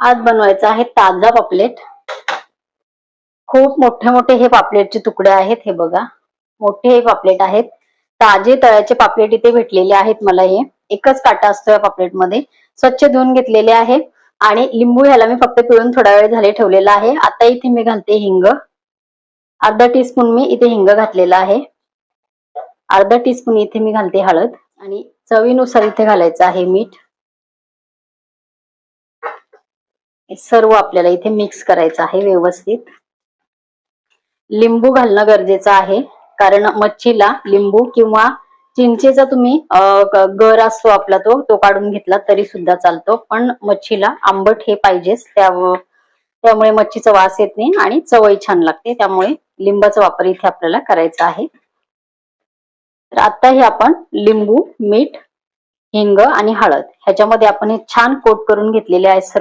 आज बनवायचं आहे ताजा पापलेट। खूप मोठे मोठे हे पापलेटचे तुकडे आहेत, हे बघा मोठे हे पापलेट आहेत। ताजे तळ्याचे पापलेट इथे भेटलेले आहेत मला। हे एकच काटा असतो या पापलेट मध्ये। स्वच्छ धुवून घेतलेले आहे आणि लिंबू ह्याला मी फक्त पिळून थोडा वेळ झाले ठेवलेला आहे। आता इथे मी घालते हिंग। अर्धा टीस्पून मी इथे हिंग घातलेला आहे। अर्धा टीस्पून इथे मी घालते हळद आणि चवीनुसार इथे घालायचं आहे मीठ। सर्व आपल्याला इथे मिक्स करायचं आहे व्यवस्थित। लिंबू घालणं गरजेचं आहे, कारण मच्छीला लिंबू किंवा चिंचेचा तुम्ही गर असतो आपला तो काढून घेतला तरी सुद्धा चालतो, पण मच्छीला आंबट हे पाहिजेच। त्यामुळे मच्छीचा वास येत नाही आणि चवही छान लागते। त्यामुळे लिंबाचा वापर इथे आपल्याला करायचा आहे। तर आता हे आपण लिंबू, मीठ, हिंग आणि हळद ह्याच्यामध्ये आपण हे छान कोट करून घेतलेले आहे सर्व।